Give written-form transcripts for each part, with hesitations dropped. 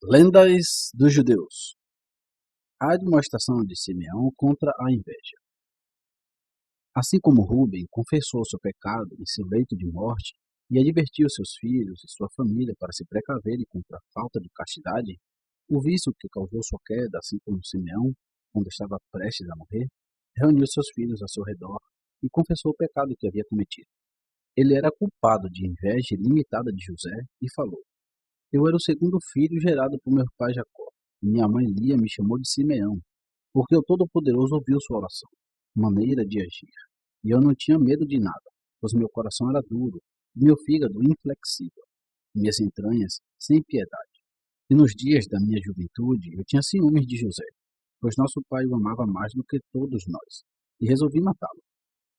Lendas dos judeus. A admoestação de Simeão contra a inveja. Assim como Rúben confessou seu pecado em seu leito de morte e advertiu seus filhos e sua família para se precaverem contra a falta de castidade, o vício que causou sua queda, assim como Simeão, quando estava prestes a morrer, reuniu seus filhos a seu redor e confessou o pecado que havia cometido. Ele era culpado de inveja ilimitada de José e falou: Eu era o segundo filho gerado por meu pai Jacó. Minha mãe Lia me chamou de Simeão, porque o Todo-Poderoso ouviu sua oração, maneira de agir. E eu não tinha medo de nada, pois meu coração era duro, e meu fígado inflexível, e minhas entranhas sem piedade. E nos dias da minha juventude eu tinha ciúmes de José, pois nosso pai o amava mais do que todos nós, e resolvi matá-lo,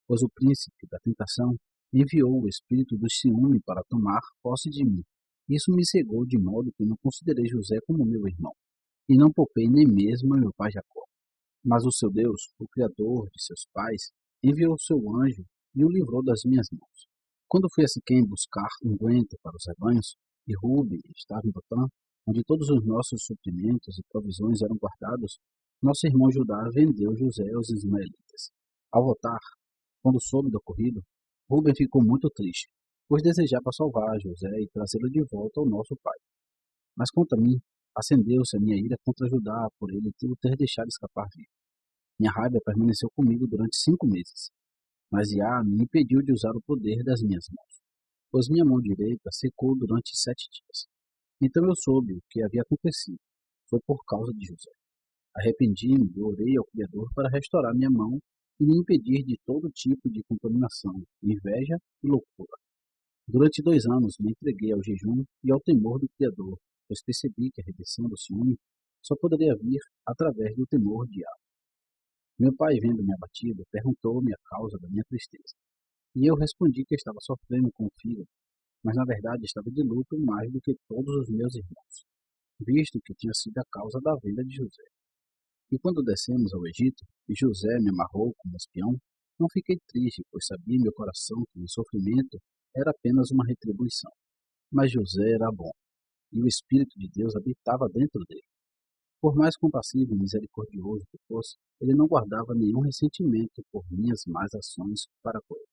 pois o príncipe da tentação enviou o espírito do ciúme para tomar posse de mim. Isso me cegou de modo que não considerei José como meu irmão, e não poupei nem mesmo a meu pai Jacó. Mas o seu Deus, o Criador de seus pais, enviou seu anjo e o livrou das minhas mãos. Quando fui a Siquém buscar unguento para os rebanhos, e Rube estava em Dotã, onde todos os nossos suprimentos e provisões eram guardados, nosso irmão Judá vendeu José aos ismaelitas. Ao voltar, quando soube do ocorrido, Rubem ficou muito triste, pois desejava salvar José e trazê-lo de volta ao nosso pai. Mas contra mim, acendeu-se a minha ira contra Judá por ele o ter deixado escapar vivo. Minha raiva permaneceu comigo durante 5 meses, mas Iá me impediu de usar o poder das minhas mãos, pois minha mão direita secou durante 7 dias. Então eu soube o que havia acontecido. Foi por causa de José. Arrependi-me e orei ao Criador para restaurar minha mão e me impedir de todo tipo de contaminação, inveja e loucura. Durante 2 anos me entreguei ao jejum e ao temor do Criador, pois percebi que a redenção do ciúme só poderia vir através do temor de Yahvé. Meu pai, vendo-me abatido, perguntou-me a causa da minha tristeza. E eu respondi que estava sofrendo com o fígado, mas na verdade estava de luto mais do que todos os meus irmãos, visto que tinha sido a causa da venda de José. E quando descemos ao Egito, e José me amarrou como espião, não fiquei triste, pois sabia em meu coração que o sofrimento era apenas uma retribuição. Mas José era bom, e o Espírito de Deus habitava dentro dele. Por mais compassivo e misericordioso que fosse, ele não guardava nenhum ressentimento por minhas más ações para com ele,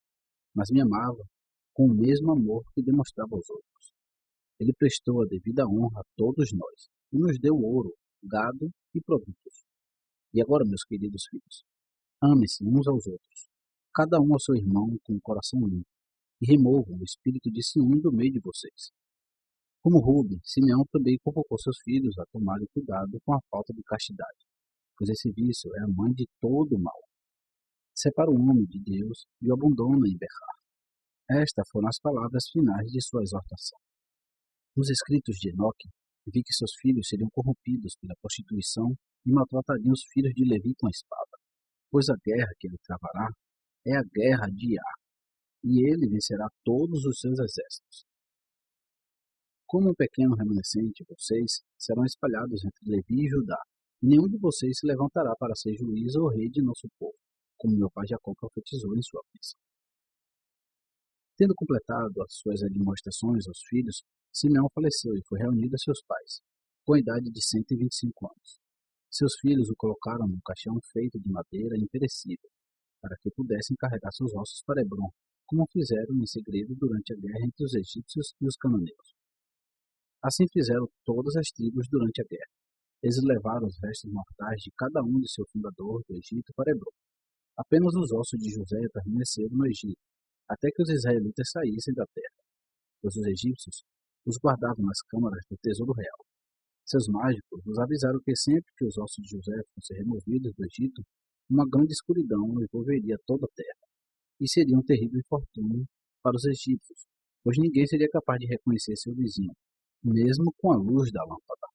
mas me amava com o mesmo amor que demonstrava aos outros. Ele prestou a devida honra a todos nós, e nos deu ouro, gado e produtos. E agora, meus queridos filhos, amem-se uns aos outros, cada um ao seu irmão com o coração limpo, e removam o espírito de ciúme do meio de vocês. Como Rubem, Simeão também convocou seus filhos a tomarem cuidado com a falta de castidade, pois esse vício é a mãe de todo o mal. Separa o homem de Deus e o abandona em berrar. Estas foram as palavras finais de sua exortação. Nos escritos de Enoque, vi que seus filhos seriam corrompidos pela prostituição e maltratariam os filhos de Levi com a espada, pois a guerra que ele travará é a guerra de Iá, e ele vencerá todos os seus exércitos. Como um pequeno remanescente, vocês serão espalhados entre Levi e Judá, e nenhum de vocês se levantará para ser juiz ou rei de nosso povo, como meu pai Jacó profetizou em sua bênção. Tendo completado as suas admoestações aos filhos, Simeão faleceu e foi reunido a seus pais, com a idade de 125 anos. Seus filhos o colocaram num caixão feito de madeira imperecível, para que pudessem carregar seus ossos para Hebrom, como fizeram em segredo durante a guerra entre os egípcios e os cananeus. Assim fizeram todas as tribos durante a guerra. Eles levaram os restos mortais de cada um de seu fundador do Egito para Hebrom. Apenas os ossos de José permaneceram no Egito, até que os israelitas saíssem da terra, pois os egípcios os guardavam nas câmaras do tesouro real. Seus mágicos os avisaram que sempre que os ossos de José fossem removidos do Egito, uma grande escuridão envolveria toda a terra, e seria um terrível infortúnio para os egípcios, pois ninguém seria capaz de reconhecer seu vizinho, mesmo com a luz da lâmpada.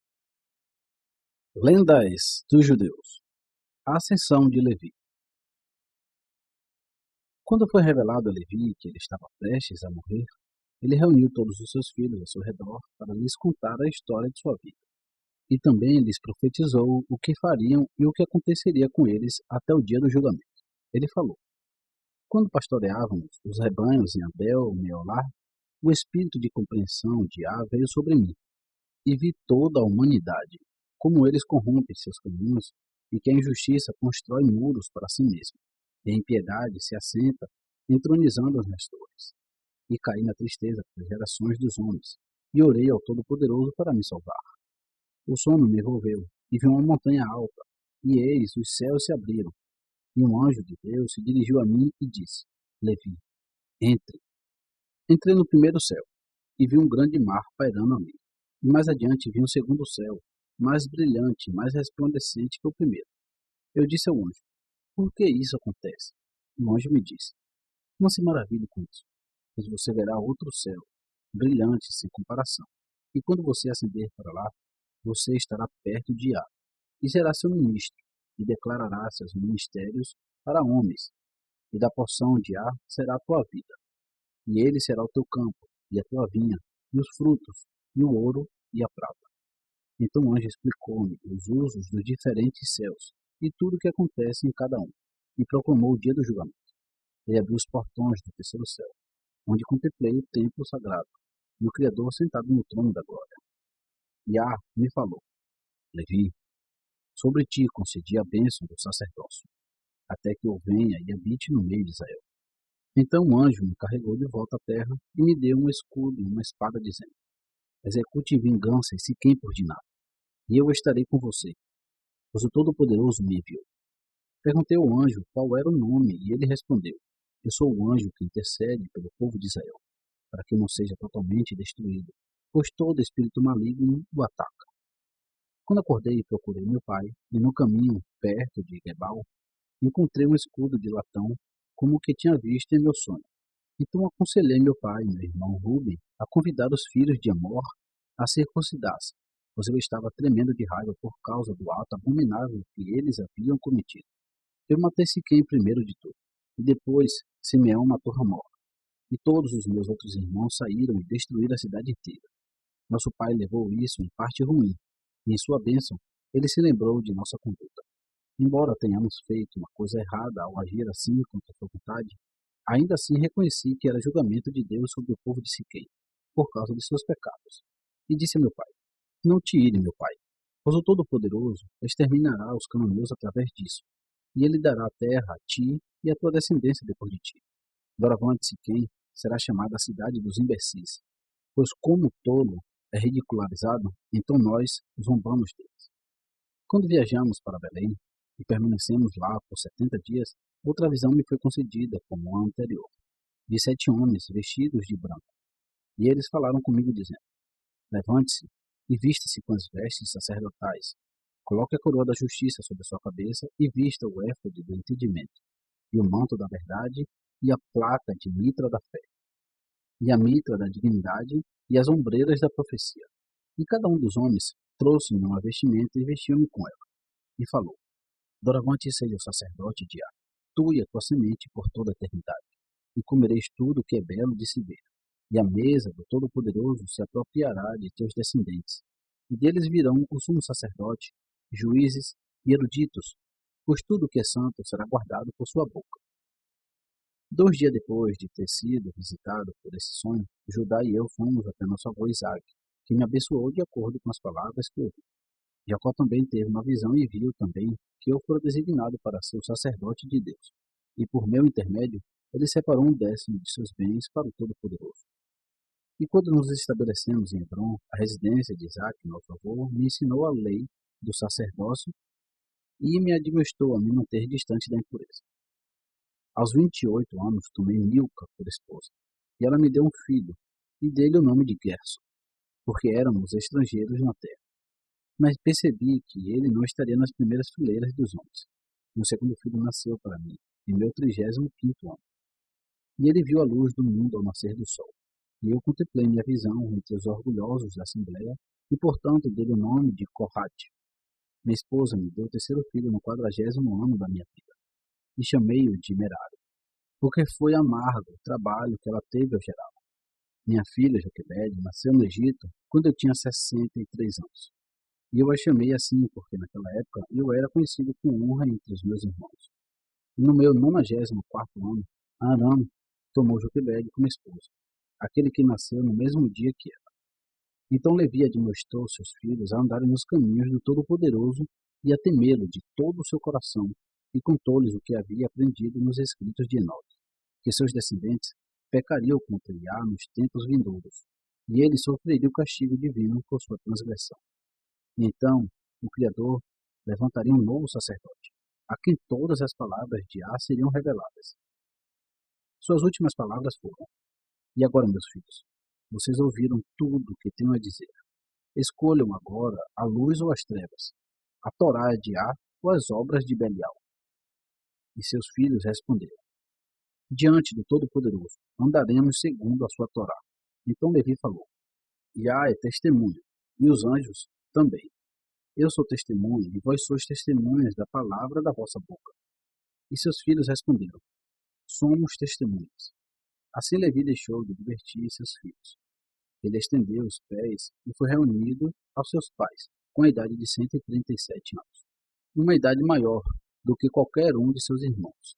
Lendas dos judeus. A ascensão de Levi. Quando foi revelado a Levi que ele estava prestes a morrer, ele reuniu todos os seus filhos ao seu redor para lhes contar a história de sua vida. E também lhes profetizou o que fariam e o que aconteceria com eles até o dia do julgamento. Ele falou: Quando pastoreávamos os rebanhos em Abel, Meolá, o espírito de compreensão de Á veio sobre mim. e vi toda a humanidade, como eles corrompem seus caminhos e que a injustiça constrói muros para si mesma, e a impiedade se assenta, entronizando as nas torres. E caí na tristeza pelas gerações dos homens, e orei ao Todo-Poderoso para me salvar. O sono me envolveu, e vi uma montanha alta, e eis, os céus se abriram, e um anjo de Deus se dirigiu a mim e disse: Levi, entre. Entrei no primeiro céu, e vi um grande mar pairando a mim. E mais adiante vi um segundo céu, mais brilhante, mais resplandecente que o primeiro. Eu disse ao anjo: Por que isso acontece? E o anjo me disse: Não se maravilhe com isso, pois você verá outro céu, brilhante sem comparação. E quando você ascender para lá, você estará perto de Yah, e será seu ministro, e declarará seus ministérios para homens, e da porção de Yah será a tua vida. E ele será o teu campo, e a tua vinha, e os frutos, e o ouro, e a prata. Então o anjo explicou-me os usos dos diferentes céus, e tudo o que acontece em cada um, e proclamou o dia do julgamento. Ele abriu os portões do terceiro céu, onde contemplei o templo sagrado, e o Criador sentado no trono da glória. Yah me falou: Levi, sobre ti concedi a bênção do sacerdócio, até que eu venha e habite no meio de Israel. Então o anjo me carregou de volta à terra e me deu um escudo e uma espada, dizendo: Execute vingança em Siquém por Diná, e eu estarei com você, pois o Todo-Poderoso me enviou. Perguntei ao anjo qual era o nome, e ele respondeu: Eu sou o anjo que intercede pelo povo de Israel, para que não seja totalmente destruído, pois todo espírito maligno o ataca. Quando acordei, procurei meu pai, e no caminho, perto de Gebal, encontrei um escudo de latão, como o que tinha visto em meu sonho. Então aconselhei meu pai e meu irmão Ruben a convidar os filhos de Amor a circuncidar-se, pois eu estava tremendo de raiva por causa do ato abominável que eles haviam cometido. Eu matei Siquém primeiro de tudo, e depois Simeão matou Ramor, e todos os meus outros irmãos saíram e destruíram a cidade inteira. Nosso pai levou isso em parte ruim, e em sua bênção ele se lembrou de nossa conduta. Embora tenhamos feito uma coisa errada ao agir assim contra sua vontade, ainda assim reconheci que era julgamento de Deus sobre o povo de Siquém, por causa de seus pecados. E disse a meu pai: Não te ire, meu pai, pois o Todo-Poderoso exterminará os cananeus através disso, e ele dará a terra a ti e à tua descendência depois de ti. Doravante Siquém será chamada a cidade dos imbecis, pois como o tolo é ridicularizado, então nós zombamos deles. Quando viajamos para Belém e permanecemos lá por 70 dias, outra visão me foi concedida como a anterior. Vi 7 homens vestidos de branco, e eles falaram comigo dizendo: Levante-se e vista-se com as vestes sacerdotais. Coloque a coroa da justiça sobre sua cabeça e vista o éfode do entendimento, e o manto da verdade, e a placa de mitra da fé, e a mitra da dignidade, e as ombreiras da profecia. E cada um dos homens trouxe-me uma vestimenta e vestiu-me com ela. E falou: Doravante seja o sacerdote de Yah, tu e a tua semente por toda a eternidade, e comereis tudo o que é belo de se ver. E a mesa do Todo-Poderoso se apropriará de teus descendentes, e deles virão o sumo sacerdote, juízes e eruditos, pois tudo o que é santo será guardado por sua boca. 2 dias depois de ter sido visitado por esse sonho, Judá e eu fomos até nosso avô Isaac, que me abençoou de acordo com as palavras que ouvi. Jacó também teve uma visão e viu também que eu fora designado para ser o sacerdote de Deus, e por meu intermédio ele separou 1/10 de seus bens para o Todo-Poderoso. E quando nos estabelecemos em Hebrom, a residência de Isaac, nosso avô, me ensinou a lei do sacerdócio e me admoestou a me manter distante da impureza. Aos 28 anos, tomei Milca por esposa, e ela me deu um filho, e dei-lhe o nome de Gerson, porque éramos estrangeiros na terra. Mas percebi que ele não estaria nas primeiras fileiras dos homens. Meu segundo filho nasceu para mim, em meu 35º ano. E ele viu a luz do mundo ao nascer do sol. E eu contemplei minha visão entre os orgulhosos da Assembleia, e portanto dei-lhe o nome de Corrate. Minha esposa me deu o terceiro filho no 40º ano da minha vida, e chamei-o de Merari, porque foi amargo o trabalho que ela teve ao gerá-lo. Minha filha Joquebede nasceu no Egito quando eu tinha 63 anos. E eu a chamei assim porque naquela época eu era conhecido com honra entre os meus irmãos. E no meu 94º ano, Arã tomou Joquebede como esposa, aquele que nasceu no mesmo dia que ela. Então Levi admoestou seus filhos a andarem nos caminhos do Todo-Poderoso e a temê-lo de todo o seu coração, e contou-lhes o que havia aprendido nos escritos de Enoque, que seus descendentes pecariam contra Iá nos tempos vindouros, e ele sofreria o castigo divino por sua transgressão. E então o Criador levantaria um novo sacerdote, a quem todas as palavras de Iá seriam reveladas. Suas últimas palavras foram: E agora, meus filhos, vocês ouviram tudo o que tenho a dizer. Escolham agora a luz ou as trevas, a Torá de Iá ou as obras de Belial. E seus filhos responderam: Diante do Todo-Poderoso, andaremos segundo a sua Torá. Então Levi falou: Iá é testemunho, e os anjos também. Eu sou testemunha, e vós sois testemunhas da palavra da vossa boca. E seus filhos responderam: Somos testemunhas. Assim Levi deixou de divertir seus filhos. Ele estendeu os pés e foi reunido aos seus pais, com a idade de 137 anos, uma idade maior do que qualquer um de seus irmãos.